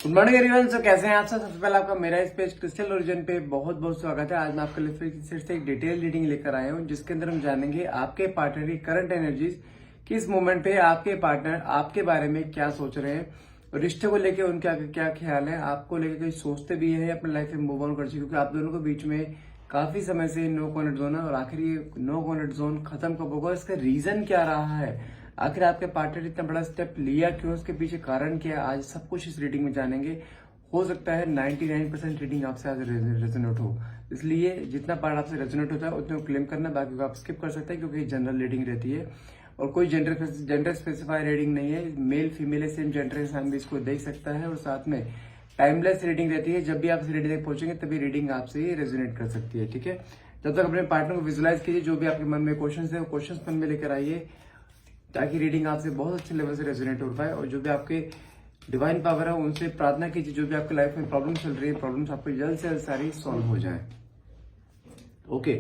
Good morning everyone. सो कैसे हैं आप सब? सबसे पहले आपका मेरा इस पेज क्रिस्टल ओरिजिन पे बहुत बहुत स्वागत है। आज मैं आपके लिए फिर से एक डिटेल रीडिंग लेकर आया हूं, जिसके अंदर हम जानेंगे आपके पार्टनर की करंट एनर्जीज, किस मोमेंट पे आपके पार्टनर आपके बारे में क्या सोच रहे हैं, रिश्ते को लेकर उनका क्या ख्याल है, आपको लेकर कोई सोचते भी है अपनी लाइफ में मूव ऑन कर चुके, क्योंकि आप दोनों के बीच में काफी समय से नो कॉन्टेक्ट जोन है। और आखिर ये नो कॉन्टेक्ट जोन खत्म कब होगा, इसका रीजन क्या रहा है, आखिर आपके पार्टनर ने इतना बड़ा स्टेप लिया क्यों, उसके पीछे कारण क्या है, आज सब कुछ इस रीडिंग में जानेंगे। हो सकता है 99% रीडिंग आपसे आज रेजोनेट हो, इसलिए जितना पार्ट आपसे रेजोनेट होता है उतने को क्लेम करना, बाकी को आप स्किप कर सकते हैं क्योंकि जनरल रीडिंग रहती है और कोई जेंडर स्पेसिफाई रीडिंग नहीं है। मेल फीमेल सेम जेंडर इंसान भी इसको देख सकता है और साथ में टाइमलेस रीडिंग रहती है। जब भी आप इस रीडिंग तक पहुंचेंगे तभी रीडिंग आपसे ही रेजोनेट कर सकती है। ठीक है, जब तक अपने पार्टनर को विजुलाइज कीजिए, जो भी आपके मन में क्वेश्चन है वो क्वेश्चन मन में लेकर आइए, ताकि रीडिंग आपसे बहुत अच्छे लेवल से रेजोनेट हो पाए। और जो भी आपके डिवाइन पावर है उनसे प्रार्थना कीजिए, जो भी आपकी लाइफ में प्रॉब्लम चल रही है, प्रॉब्लम्स आपको जल्द से जल्द सारी सॉल्व हो जाए। ओके,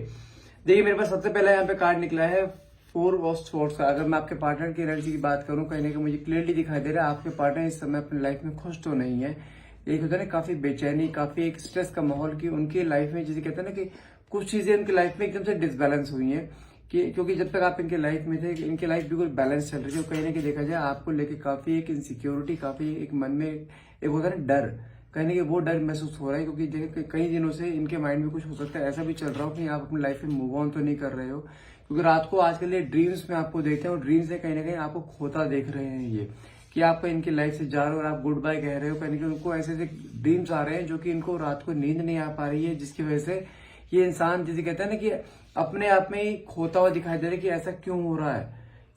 देखिए मेरे पास सबसे पहला यहाँ पे कार्ड निकला है 4 ऑफ स्वॉर्ड्स का। अगर मैं आपके पार्टनर की एनर्जी की बात करूं, कहीं ना कहीं मुझे क्लियरली दिखाई दे रहा है आपके पार्टनर इस समय अपनी लाइफ में खुश तो नहीं है। एक होता है ना काफी बेचैनी, काफी एक स्ट्रेस का माहौल की उनकी लाइफ में, जैसे कहते हैं ना कि कुछ चीजें उनकी लाइफ में एकदम से डिसबैलेंस हुई है क्योंकि जब तक आप इनके लाइफ में थे इनकी लाइफ बिल्कुल बैलेंस चल रही है। कहीं ना कहीं देखा जाए आपको लेके काफी एक इनसिक्योरिटी, काफी एक मन में एक होता है ना डर, कहीं ना कहीं वो डर महसूस हो रहा है क्योंकि देखिए कई दिनों से इनके माइंड में कुछ हो सकता है ऐसा भी चल रहा हो कि आप अपनी लाइफ में मूव ऑन तो नहीं कर रहे हो, क्योंकि रात को आजकल ये ड्रीम्स में आपको देखते हैं और ड्रीम्स से कहीं ना कहीं आपको खोता देख रहे हैं ये कि आपको इनकी लाइफ से जा रहे हो और आप गुड बाय कह रहे हो। कहीं ना कहीं उनको ऐसे ऐसे ड्रीम्स आ रहे हैं जो कि इनको रात को नींद नहीं आ पा रही है, जिसकी वजह से ये इंसान जिसे कहते हैं ना कि अपने आप में ही खोता हुआ दिखाई दे रहा है कि ऐसा क्यों हो रहा है।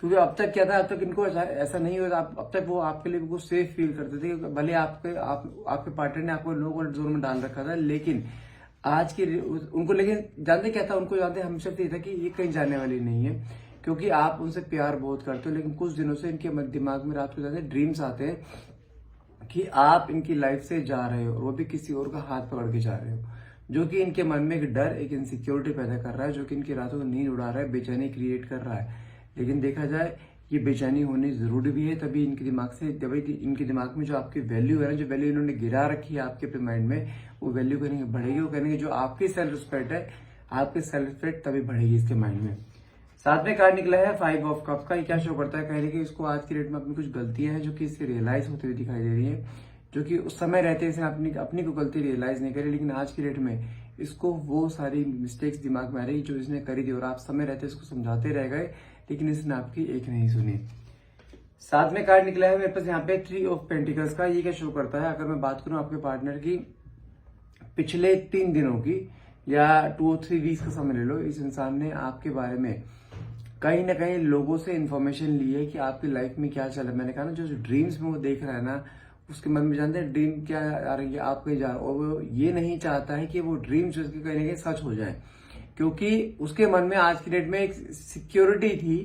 क्योंकि अब तक क्या था, अब तक इनको ऐसा नहीं हुआ, अब तक वो आपके लिए बिल्कुल सेफ फील करते थे। भले आपके पार्टनर ने आपको लो कॉन्फर्ट जोन में डाल रखा था, लेकिन आज की उनको, लेकिन जानते क्या था, उनको जानते हमेशा ये था कि ये कहीं जाने वाली नहीं है, क्योंकि आप उनसे प्यार बहुत करते हो। लेकिन कुछ दिनों से इनके दिमाग में रात को जाते ड्रीम्स आते हैं कि आप इनकी लाइफ से जा रहे हो और वो भी किसी और का हाथ पकड़ के जा रहे हो, जो कि इनके मन में एक डर, एक इनसिक्योरिटी पैदा कर रहा है, जो कि इनकी रातों को नींद उड़ा रहा है, बेचैनी क्रिएट कर रहा है। लेकिन देखा जाए ये बेचैनी होनी जरूरी भी है, तभी इनके दिमाग से, तभी इनके दिमाग में जो आपकी वैल्यू है ना, जो वैल्यू इन्होंने गिरा रखी है आपके अपने माइंड में, वो वैल्यू करेंगे बढ़ेगी। वो करेंगे जो आपकी सेल्फ रिस्पेक्ट है, आपकी सेल्फ रिस्पेक्ट तभी बढ़ेगी इसके माइंड में। साथ में कार्ड निकला है 5 ऑफ कप्स का। ये क्या शो करता है, कहने की इसको आज की डेट में अपनी कुछ गलतियां हैं जो कि इससे रियलाइज होती हुई दिखाई दे रही है, जो कि उस समय रहते इसने अपनी को गलती रियलाइज नहीं करी, लेकिन आज की डेट में इसको वो सारी मिस्टेक्स दिमाग में आ रही जो इसने करी थी और आप समय रहते इसको समझाते रह गए, लेकिन इसने आपकी एक नहीं सुनी। साथ में कार्ड निकला है मेरे पास यहाँ पे 3 ऑफ पेंटिकल्स का। ये क्या शो करता है, अगर मैं बात करूं आपके पार्टनर की पिछले 3 दिनों की या 2 और 3 वीक्स का समय ले लो, इस इंसान ने आपके बारे में कहीं ना कहीं लोगों से इन्फॉर्मेशन ली है कि आपकी लाइफ में क्या चल रहा है। मैंने कहा ना, जो ड्रीम्स में वो देख रहा है ना, उसके मन में जानते हैं ड्रीम क्या आ रही है, आप कहीं जा रहे हो, और वो ये नहीं चाहता है कि वो ड्रीम्स उसके कहीं ना कहीं सच हो जाए, क्योंकि उसके मन में आज की डेट में एक सिक्योरिटी थी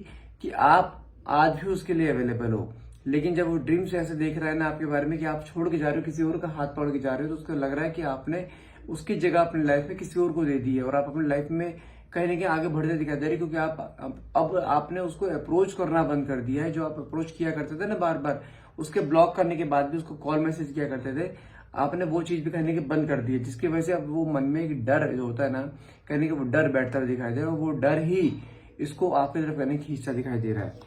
कि आप आज भी उसके लिए अवेलेबल हो। लेकिन जब वो ड्रीम्स ऐसे देख रहा है ना आपके बारे में कि आप छोड़ के जा रहे हो, किसी और का हाथ पकड़ के जा रहे हो, तो उसको लग रहा है कि आपने उसकी जगह अपनी लाइफ में किसी और को दे दी है और आप अपनी लाइफ में कहीं ना कहीं आगे बढ़ते दिखाई दे रही, क्योंकि आप अब आपने उसको अप्रोच करना बंद कर दिया है। जो आप अप्रोच किया करते थे ना बार बार, उसके ब्लॉक करने के बाद भी उसको कॉल मैसेज किया करते थे, आपने वो चीज भी कहने की बंद कर दी है, जिसकी वजह से अब वो मन में एक डर जो होता है ना, कहने के वो डर बैठता हुआ दिखाई दे रहा है, वो डर ही इसको आपकी तरफ कहने खींचता दिखाई दे रहा है।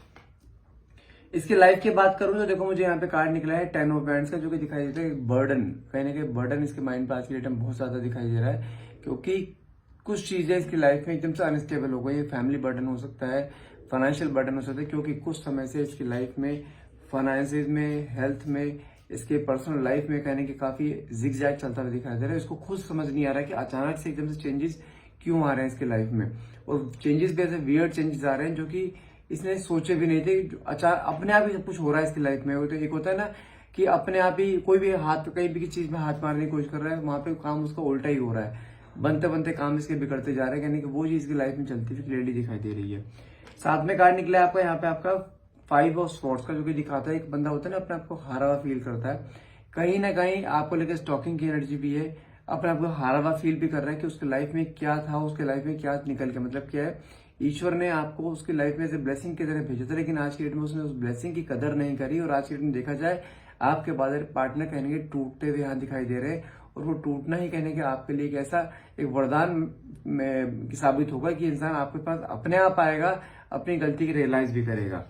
इसकी लाइफ की बात करूं तो देखो, मुझे यहाँ पे कार्ड निकला है 10 ऑफ वैंड्स का, जो कि दिखाई देता है बर्डन, कहीं ना कहीं बर्डन इसके माइंड पर आज की डेट में बहुत ज्यादा दिखाई दे रहा है, क्योंकि कुछ चीजें इसकी लाइफ में एकदम से अनस्टेबल हो गई है। फैमिली बर्डन हो सकता है, फाइनेंशियल बर्डन हो सकता है, क्योंकि कुछ समय से इसकी लाइफ में फाइनेंसिस में, हेल्थ में, इसके पर्सनल लाइफ में कहने के काफी जिगजैग चलता हुआ दिखाई दे रहा है। इसको खुद समझ नहीं आ रहा है कि अचानक से एकदम से चेंजेस क्यों आ रहे हैं इसके लाइफ में, और चेंजेस भी ऐसे वियर्ड चेंजेस आ रहे हैं जो कि इसने सोचे भी नहीं थे। अचानक अपने आप ही सब कुछ हो रहा है इसकी लाइफ में। वो तो एक होता है ना कि अपने आप ही कोई भी हाथ, कहीं भी चीज में हाथ मारने की कोशिश कर रहा है, वहां पे काम उसका उल्टा ही हो रहा है, बनते बनते काम इसके बिगड़ते जा रहे हैं, यानी कि वो चीज की लाइफ में चलती हुई क्लियरली दिखाई दे रही है। साथ में कार्ड निकला है आपका यहाँ पे आपका 5 ऑफ स्वॉर्ड्स का, जो कि दिखाता है एक बंदा होता है ना अपने आपको हारा हुआ फील करता है, कहीं ना कहीं आपको लेकर स्टॉकिंग की एनर्जी भी है, अपने आपको हारा हुआ फील भी कर रहा है कि उसके लाइफ में क्या था, उसके लाइफ में क्या निकल के, मतलब क्या है, ईश्वर ने आपको उसकी लाइफ में से ब्लेसिंग की तरह भेजा था, लेकिन आज की डेट में उसने उस ब्लेसिंग की कदर नहीं करी। और आज की डेट में देखा जाए आपके पार्टनर कहने के टूटते हुए यहाँ दिखाई दे रहे हैं, और वो टूटना ही कहने के आपके लिए एक ऐसा एक वरदान में साबित होगा कि इंसान आपके पास अपने आप आएगा, अपनी गलती की रियलाइज भी करेगा।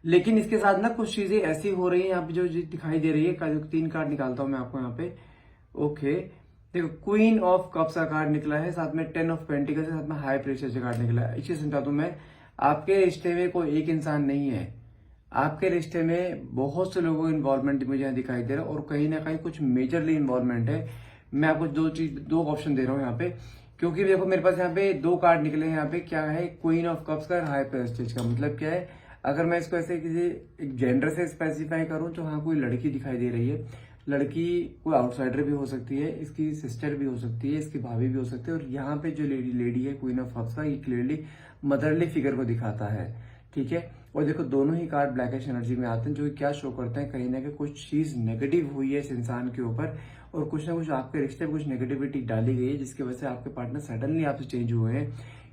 लेकिन इसके साथ ना कुछ चीजें ऐसी हो रही है यहाँ पे जो दिखाई दे रही है। 3 कार्ड निकालता हूं मैं आपको यहाँ पे। ओके, देखो क्वीन ऑफ कप्स का कार्ड निकला है, साथ में 10 ऑफ पेंटिकल्स के साथ में हाई प्रेशर का कार्ड निकला है। इसे समझा दूं मैं, आपके रिश्ते में कोई एक इंसान नहीं है, आपके रिश्ते में बहुत से लोगों का इन्वॉल्वमेंट मुझे यहाँ दिखाई दे रहा है, और कहीं ना कहीं कुछ मेजरली इन्वॉल्वमेंट है। मैं आपको दो ऑप्शन दे रहा हूँ यहाँ पे, क्योंकि देखो मेरे पास यहाँ पे 2 कार्ड निकले हैं। यहाँ पे क्या है, क्वीन ऑफ कप्स का, हाई प्रेस्टीज का। मतलब क्या है, अगर मैं इसको ऐसे किसी एक जेंडर से स्पेसिफाई करूं तो हाँ, कोई लड़की दिखाई दे रही है। लड़की कोई आउटसाइडर भी हो सकती है, इसकी सिस्टर भी हो सकती है, इसकी भाभी भी हो सकती है। और यहाँ पे जो लेडी है क्वीन ऑफ कप्स का, ये क्लियरली मदरली फिगर को दिखाता है, ठीक है। और देखो दोनों ही कार्ड ब्लैकिश एनर्जी में आते हैं, जो क्या शो करते हैं, कहीं ना कहीं कुछ चीज नेगेटिव हुई है इस इंसान के ऊपर, और कुछ ना कुछ आपके रिश्ते में कुछ नेगेटिविटी डाली गई है, जिसकी वजह से आपके पार्टनर सडनली आपसे चेंज हुए हैं।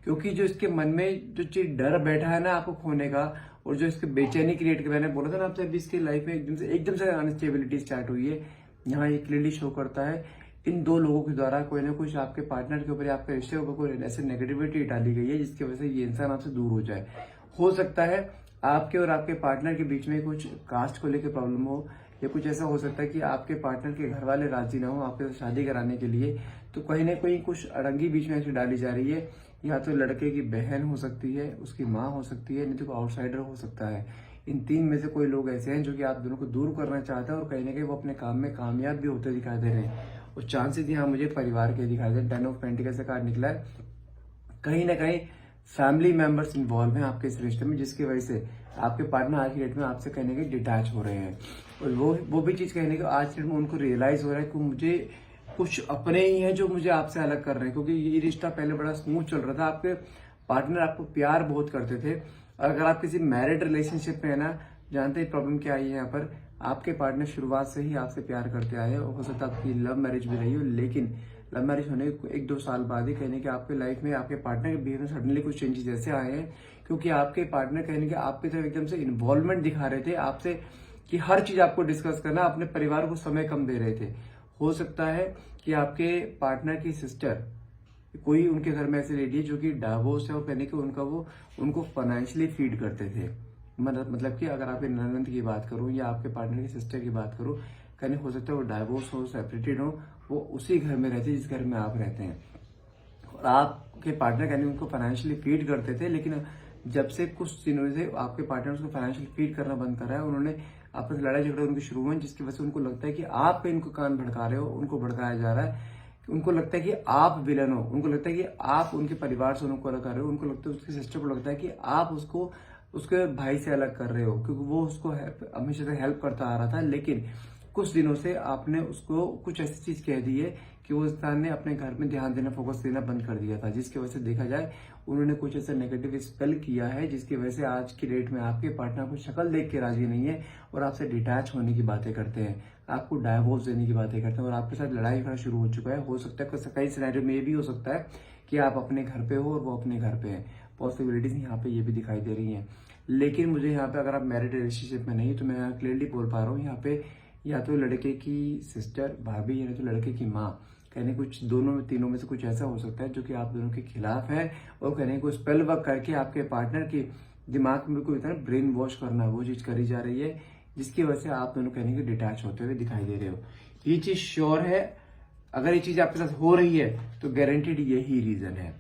क्योंकि जो इसके मन में जो चीज डर बैठा है ना आपको खोने का, और जो इसके बेचैनी क्रिएट कर, मैंने बोला था ना आपसे, अभी इसकी लाइफ में एकदम से अनस्टेबिलिटी स्टार्ट हुई है, यहाँ ये क्लियरली शो करता है। इन 2 लोगों के द्वारा कोई ना कुछ आपके पार्टनर के ऊपर, आपके रिश्ते के ऊपर कोई ऐसे नेगेटिविटी डाली गई है, जिसकी वजह से ये इंसान आपसे दूर हो जाए। हो सकता है आपके और आपके पार्टनर के बीच में कुछ कास्ट को लेकर प्रॉब्लम हो, या कुछ ऐसा हो सकता है कि आपके पार्टनर के घर वाले राजी ना हो आपके साथ शादी कराने के लिए। तो कहीं ना कहीं कुछ अड़ंगी बीच में ऐसी डाली जा रही है। या तो लड़के की बहन हो सकती है, उसकी माँ हो सकती है, नहीं तो कोई आउटसाइडर हो सकता है। इन 3 में से कोई लोग ऐसे हैं जो कि आप दोनों को दूर करना चाहते हैं, और कहीं ना कहीं वो अपने काम में कामयाब भी होते दिखाई दे रहे हैं। और चांसेस यहाँ मुझे परिवार के दिखाई दे रहे हैं। 10 ऑफ पेंटिकल्स का कार्ड निकला है, कहीं ना कहीं फैमिली मेंबर्स इन्वॉल्व हैं आपके इस रिश्ते में, जिसकी वजह से आपके पार्टनर आज की डेट में आपसे कहने के डिटैच हो रहे हैं। और वो भी चीज कहने के आज की डेट में उनको रियलाइज हो रहा है कि मुझे कुछ अपने ही हैं जो मुझे आपसे अलग कर रहे हैं। क्योंकि ये रिश्ता पहले बड़ा स्मूथ चल रहा था, आपके पार्टनर आपको प्यार बहुत करते थे। और अगर आप किसी मैरिड रिलेशनशिप में है ना, जानते हैं प्रॉब्लम क्या आई है यहाँ पर, आपके पार्टनर शुरुआत से ही आपसे प्यार करते आए हैं। हो सकता है आपकी लव मैरिज भी रही हो, लेकिन लव मैरिज होने के 1-2 साल बाद ही कहने के आपके लाइफ में आपके पार्टनर के बिहेवियर में सडनली कुछ चेंजेस ऐसे आए हैं, क्योंकि आपके पार्टनर कहने के आपकी तरफ एकदम से इन्वॉल्वमेंट दिखा रहे थे आपसे, कि हर चीज आपको डिस्कस करना, अपने परिवार को समय कम दे रहे थे। हो सकता है कि आपके पार्टनर की सिस्टर, कोई उनके घर में ऐसी लेडी है जो कि डाइवोर्स है, और कहने के उनको फाइनेंशियली फीड करते थे। मतलब कि अगर आपके ननद की बात करूं या आपके पार्टनर की सिस्टर की बात करूं, कहने हो सकता है वो डाइवोर्स हो, सेपरेटेड हो, वो उसी घर में रहती है जिस घर में आप रहते हैं, और आपके पार्टनर कहने उनको फाइनेंशियली फीड करते थे। लेकिन जब से कुछ दिनों से आपके पार्टनर उसको फाइनेंशियल फीड करना बंद कर रहा है, उन्होंने आपस में लड़ाई झगड़े उनकी शुरू हुए, जिसकी वजह से उनको लगता है कि आप इनको कान भड़का रहे हो, उनको भड़काया जा रहा है। उनको लगता है कि आप विलन हो, उनको लगता है कि आप उनके परिवार से उनको अलग कर रहे हो, उनको लगता है, उसकी सिस्टर को लगता है कि आप उसको उसके भाई से अलग कर रहे हो, क्योंकि वो उसको हमेशा से हेल्प करता आ रहा था। लेकिन कुछ दिनों से आपने उसको कुछ ऐसी चीज कह दी है कि वो इंसान ने अपने घर में ध्यान देना, फोकस देना बंद कर दिया था, जिसकी वजह से देखा जाए उन्होंने कुछ ऐसा नेगेटिव स्पेल किया है, जिसकी वजह से आज की डेट में आपके पार्टनर को शक्ल देख के राजी नहीं है, और आपसे डिटैच होने की बातें करते हैं, आपको डाइवोर्स देने की बातें करते हैं, और आपके साथ लड़ाई झगड़ा शुरू हो चुका है। हो सकता है कई सिनेरियो में ये भी हो सकता है कि आप अपने घर पे हो और वो अपने घर पे है। पॉसिबिलिटीज यहाँ पे ये भी दिखाई दे रही हैं। लेकिन मुझे यहाँ पे, अगर आप मैरिड रिलेशनशिप में नहीं, तो मैं यहाँ क्लियरली बोल पा रहा हूँ, यहाँ पे या तो लड़के की सिस्टर, भाभी, या तो लड़के की माँ, कहने कुछ दोनों में, तीनों में से कुछ ऐसा हो सकता है जो कि आप दोनों के खिलाफ है, और कहने को स्पेल वर्क करके आपके पार्टनर के दिमाग में कोई तरह ब्रेन वॉश करना, वो चीज करी जा रही है, जिसकी वजह से आप दोनों कहने के डिटैच होते हुए दिखाई दे रहे हो। ये चीज श्योर है, अगर ये चीज आपके साथ हो रही है तो गारंटीड यही रीजन है।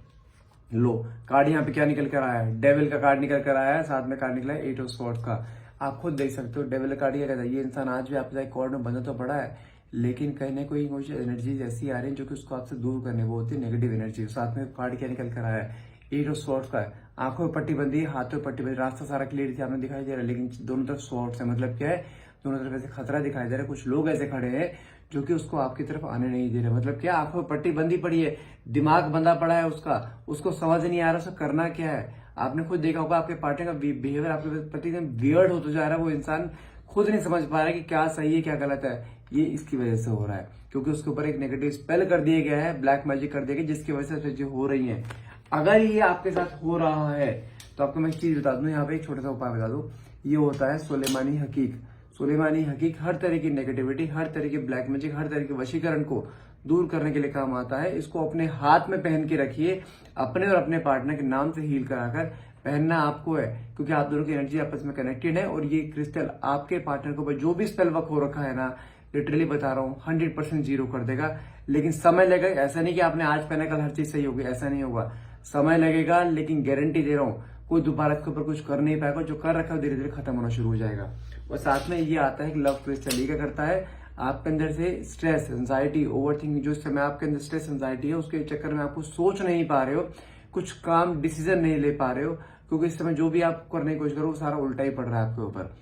लो, कार्ड यहाँ पे क्या निकल कर आया है, डेविल का कार्ड निकल कर आया है, साथ में कार्ड निकला है 8 ऑफ स्वॉर्ड्स का। आप खुद देख सकते हो डेविल का कार्ड क्या कहता है, ये इंसान आज भी आपके साथ कॉर्ड में बंधा तो पड़ा है, लेकिन कहीं ना कहीं कुछ एनर्जीज ऐसी आ रही है जो कि उसको आपसे दूर करने, वो होती है नेगेटिव एनर्जी। साथ में कार्ड क्या निकल कर आया है, 8 ऑफ स्वॉर्ड्स का है। आंखों में पट्टी बंदी है, हाथों में पट्टी बंदी, रास्ता सारा क्लियर सामने दिखाई दे रहा है, लेकिन दोनों तरफ स्वॉर्ड्स है। मतलब क्या है, दोनों तरफ ऐसे खतरा दिखाई दे रहा है। कुछ लोग ऐसे खड़े हैं जो कि उसको आपकी तरफ आने नहीं दे रहे। मतलब क्या, आंखों में पट्टी बंदी पड़ी है, दिमाग बंधा पड़ा है उसका, उसको समझ नहीं आ रहा उसको करना क्या है। आपने खुद देखा होगा आपके पार्टनर का बिहेवियर आपके प्रति एकदम वियर्ड होता जा रहा है, वो इंसान खुद नहीं समझ पा रहा है कि क्या सही है क्या गलत है। ये इसकी वजह से हो रहा है, क्योंकि उसके ऊपर एक नेगेटिव स्पेल कर दिया गया है, ब्लैक मैजिक कर दिया गया, जिसकी वजह से चीजें हो रही हैं। अगर ये आपके साथ हो रहा है तो आपको मैं एक चीज बता दूं, यहाँ पे एक छोटा सा उपाय बता दूं। ये होता है सुलेमानी हकीक। सुलेमानी हकीक हर तरह की नेगेटिविटी, हर तरह की ब्लैक मैजिक, हर तरह के वशीकरण को दूर करने के लिए काम आता है। इसको अपने हाथ में पहन के रखिए, अपने और अपने पार्टनर के नाम से हील कराकर पहनना आपको है, क्योंकि आप दोनों की एनर्जी आपस में कनेक्टेड है। और ये क्रिस्टल आपके पार्टनर के ऊपर जो भी स्पेल वर्क हो रखा है ना, लिटरली बता रहा हूँ 100% जीरो कर देगा। लेकिन समय लगेगा, ऐसा नहीं कि आपने आज पहना कल हर चीज सही होगी, ऐसा नहीं होगा। समय लगेगा, लेकिन गारंटी दे रहा हूँ कोई दोबारा इसके ऊपर कुछ कर नहीं पाएगा। जो कर रखा है धीरे धीरे खत्म होना शुरू हो जाएगा। और साथ में ये आता है कि लव क्रिस्टल ये क्या करता है, आपके अंदर से स्ट्रेस, एंजाइटी, ओवरथिंकिंग, जो इस समय आपके अंदर स्ट्रेस एंजाइटी है उसके चक्कर में आपको सोच नहीं पा रहे हो, कुछ काम डिसीजन नहीं ले पा रहे हो, क्योंकि इस समय जो भी आप करने की कोशिश करो वो सारा उल्टा ही पड़ रहा है आपके ऊपर।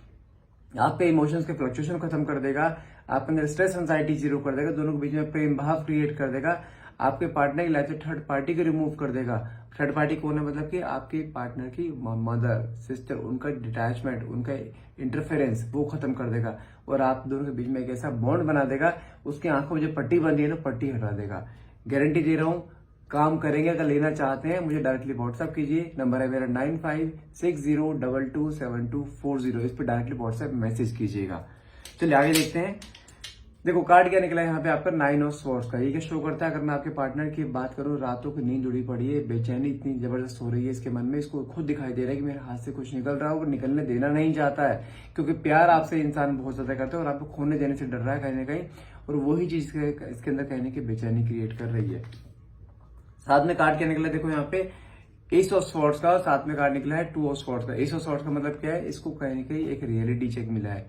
आपके इमोशंस के फ्लक्चुएशन खत्म कर देगा, आपके अंदर स्ट्रेस एंजाइटी जीरो कर देगा, दोनों के बीच में प्रेम भाव क्रिएट कर देगा, आपके पार्टनर की लाइफ से थर्ड पार्टी को रिमूव कर देगा। थर्ड पार्टी कौन है, मतलब कि आपके पार्टनर की मदर, सिस्टर, उनका डिटैचमेंट, उनका इंटरफेरेंस वो खत्म कर देगा। और आप दोनों के बीच में एक ऐसा बॉन्ड बना देगा, उसकी आंखों में जो पट्टी बंधी है ना, पट्टी हटा देगा। गारंटी दे रहा हूँ काम करेंगे। अगर लेना चाहते हैं मुझे डायरेक्टली व्हाट्सएप कीजिए, नंबर है मेरा 9560227240। इस पर डायरेक्टली व्हाट्सएप मैसेज कीजिएगा। चलिए आगे देखते हैं। देखो कार्ड क्या निकला है यहाँ पे आपका 9 ऑफ स्वॉर्ड्स का। ये क्या शो करता है, अगर मैं आपके पार्टनर की बात करूं, रातों की नींद उड़ी पड़ी है, बेचैनी इतनी जबरदस्त हो रही है इसके मन में, इसको खुद दिखाई दे रहा है कि मेरे हाथ से कुछ निकल रहा है, वो निकलने देना नहीं चाहता है, क्योंकि प्यार आपसे इंसान बहुत ज्यादा करता है और आपको खोने देने से डर रहा है कहीं ना कहीं। और वही चीज इसके अंदर कहने की बेचैनी क्रिएट कर रही है। साथ में कार्ड क्या निकला देखो यहाँ पे एस ऑफ स्वॉर्ड्स का, और साथ में कार्ड निकला है 2 ऑफ स्वॉर्ड्स का। एस ऑफ स्वॉर्ड्स का मतलब क्या है, इसको कहीं ना कहीं एक रियलिटी चेक मिला है,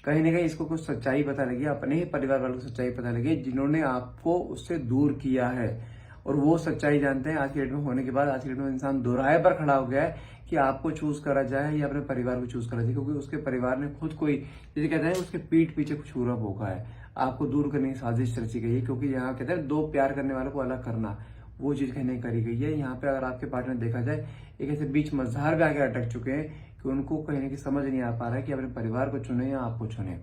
कहीं ना कहीं इसको कुछ सच्चाई पता लगी, अपने ही परिवार वालों को सच्चाई पता लगी जिन्होंने आपको उससे दूर किया है। और वो सच्चाई जानते हैं आज की डेट में होने के बाद। आज की डेट में इंसान दोराहे पर खड़ा हो गया है कि आपको चूज करा जाए या अपने परिवार को चूज करा जाए, क्योंकि उसके परिवार ने खुद कोई, जैसे कहते हैं उसके पीठ पीछे कुछ छुरा भोंका है, आपको दूर करने की साजिश रची गई है। क्योंकि यहाँ कहते हैं दो प्यार करने वालों को अलग करना, वो चीज कहने करी गई है। यहाँ पे अगर आपके पार्टनर देखा जाए एक ऐसे बीच मझधार पे आके अटक चुके हैं कि उनको कहीं की समझ नहीं आ पा रहा है कि अपने परिवार को चुने या आपको चुने।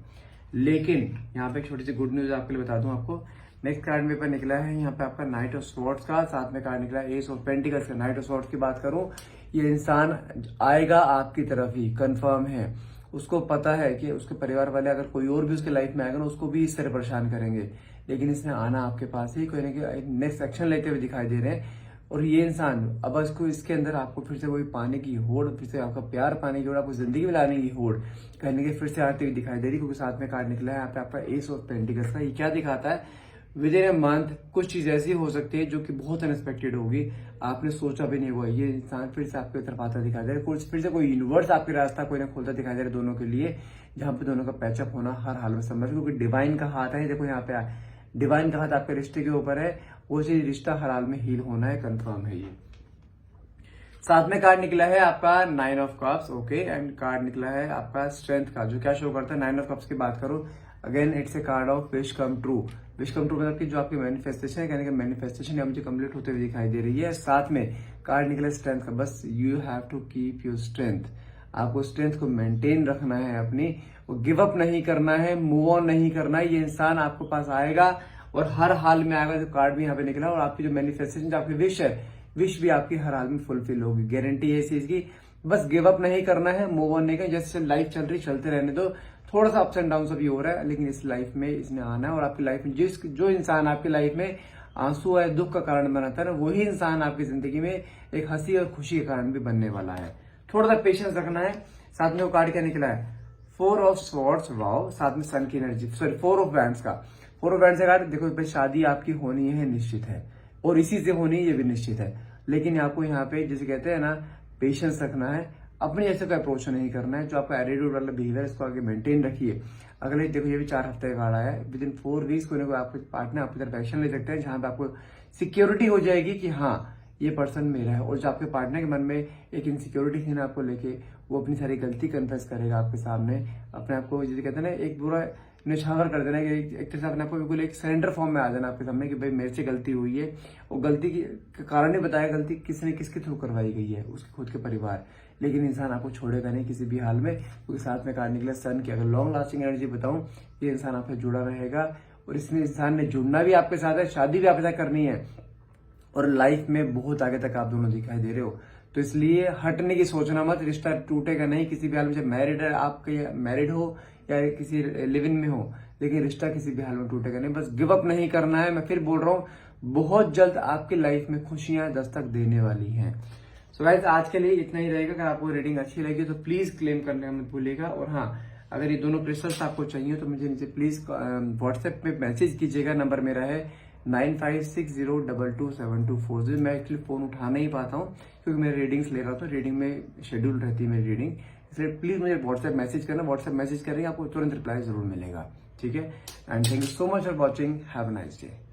लेकिन यहाँ पे एक छोटी सी गुड न्यूज आपके लिए बता दूं आपको। नेक्स्ट कार्ड पेपर निकला है यहाँ पे आपका नाइट ऑफ स्वॉर्ड्स का, साथ में कार्ड निकला है एस ऑफ पेंटिकल्स का। नाइट ऑफ स्वॉर्ड्स की बात करूं, ये इंसान आएगा आपकी तरफ ही, कंफर्म है। उसको पता है कि उसके परिवार वाले अगर कोई और भी उसके लाइफ में आएगा ना, उसको भी इस तरह परेशान करेंगे, लेकिन इसने आना आपके पास ही, कोई ना कोई नेक्स्ट एक्शन लेते हुए दिखाई दे रहे हैं। और ये इंसान अब इसको इसके अंदर आपको फिर से वही पाने की होड़, फिर से आपका प्यार पाने की होड़, आपको जिंदगी में लाने की होड़ कहने के फिर से आती हुई दिखाई दे रही, क्योंकि साथ में कार्ड निकला है यहाँ पे आपका एस ऑफ पेंटिकल्स का। ये क्या दिखाता है, विद इन ए मंथ कुछ चीज ऐसी हो सकती है जो कि बहुत अनएक्सपेक्टेड होगी, आपने सोचा भी नहीं हुआ। ये इंसान फिर से आपकी तरफ आता दिखाई दे रहा है, फिर से कोई यूनिवर्स आपके रास्ता कोई ना खोलता दिखाई दे रहा है दोनों के लिए, जहां पे दोनों का पैचअप होना हर हाल में संभव है, क्योंकि डिवाइन का हाथ है। देखो यहाँ पे डिवाइन का हाथ आपके रिश्ते के ऊपर है, वो चीज रिश्ता हर हाल में हील होना है, कंफर्म है ये। साथ में कार्ड निकला है आपका 9 of cups, okay, and card निकला है आपका स्ट्रेंथ का, जो क्या शो करता है 9 ऑफ कप्स की बात करूं, again it's a card of wish come true. Wish come true मतलब कि जो आपकी मैनिफेस्टेशन है, कहने का मैनिफेस्टेशन यहाँ मुझे कंप्लीट होते हुए दिखाई दे रही है। साथ में कार्ड निकला स्ट्रेंथ का, बस you have to keep your strength, आपको स्ट्रेंथ को मेंटेन रखना है अपनी, वो गिव अप नहीं करना है, मूव ऑन नहीं करना है। ये इंसान आपके पास आएगा और हर हाल में आएगा, जो कार्ड भी यहाँ पे निकला, और आपकी जो मैनिफेस्टेशन, जो आपकी विश है, विश भी आपकी हर हाल में फुलफिल होगी, गारंटी है इस चीज की। बस गिव अप नहीं करना है, मूव ऑन नहीं करना, जैसे लाइफ चल रही चलते रहने दो, थोड़ा सा अप्स एंड डाउन भी हो रहा है, लेकिन इस लाइफ में इसने आना है। और आपकी लाइफ में जो इंसान आपकी लाइफ में आंसू है, दुख का कारण बनाता है ना, वही इंसान आपकी जिंदगी में एक हंसी और खुशी का कारण भी बनने वाला है। थोड़ा सा पेशेंस रखना है। साथ में वो कार्ड क्या निकला है, 4 ऑफ स्वॉर्ड्स, वाओ, साथ में सन की एनर्जी, सॉरी 4 ऑफ वैंड्स का। 4 ऑफ वैंड्स का कार्ड देखो, भाई शादी आपकी होनी है, निश्चित है, और इसी से होनी है, ये भी निश्चित है। लेकिन आपको यहाँ पे जैसे कहते हैं ना, पेशेंस रखना है, अपने जैसे कोई अप्रोच नहीं करना है। जो आपका एटीट्यूड वाला बिहेवियर इसको आगे मेंटेन रखिए। अगले देखो, ये भी 4 हफ्ते का कार्ड आया है, विद इन 4 वीक्स कोई ना कोई आपके पार्टनर आपकी तरफ एक्शन ले सकते हैं, जहां पे आपको सिक्योरिटी हो जाएगी कि हाँ ये पर्सन मेरा है। और जो आपके पार्टनर के मन में एक इनसिक्योरिटी है ना आपको लेके, वो अपनी सारी गलती कन्फेस करेगा आपके सामने, अपने आप को जैसे कहते हैं ना, एक बुरा निछावर कर देना, कि एक तरह से अपने आप को बिल्कुल एक सरेंडर फॉर्म में आ जाना आपके सामने कि भाई मेरे से गलती हुई है। और गलती की कारण ही बताया, गलती किसने किसके थ्रू करवाई गई है, उसके खुद के परिवार। लेकिन इंसान आपको छोड़ेगा नहीं किसी भी हाल में, क्योंकि साथ में कार्ड निकला सन की। अगर लॉन्ग लास्टिंग एनर्जी बताऊं, ये इंसान आपसे जुड़ा रहेगा, और इसमें इंसान ने जुड़ना भी आपके साथ है, शादी भी आपके साथ करनी है, और लाइफ में बहुत आगे तक आप दोनों दिखाई दे रहे हो। तो इसलिए हटने की सोचना मत, रिश्ता टूटेगा नहीं किसी भी हाल में। जब मैरिड है, आप मैरिड हो या किसी लिव इन में हो, लेकिन रिश्ता किसी भी हाल में टूटेगा नहीं। बस गिव अप नहीं करना है। मैं फिर बोल रहा हूँ, बहुत जल्द आपकी लाइफ में खुशियां दस्तक देने वाली हैं। सो गाइस, आज के लिए इतना ही रहेगा। अगर आपको रीडिंग अच्छी लगी तो प्लीज क्लेम करने मत भूलिएगा। और हाँ, अगर ये दोनों क्रिस्टल्स आपको चाहिए तो मुझे नीचे प्लीज व्हाट्सएप पे मैसेज कीजिएगा। नंबर मेरा है 9560227240। मैं एक्चुअली फोन उठा नहीं पाता हूँ क्योंकि मैं रीडिंग्स ले रहा हूँ, तो रीडिंग में शेड्यूल रहती है मेरी रीडिंग, इसलिए प्लीज मुझे व्हाट्सएप मैसेज करना। व्हाट्सएप मैसेज करेंगे आपको तुरंत रिप्लाई जरूर मिलेगा, ठीक है। And thank you so much for watching. Have a nice day.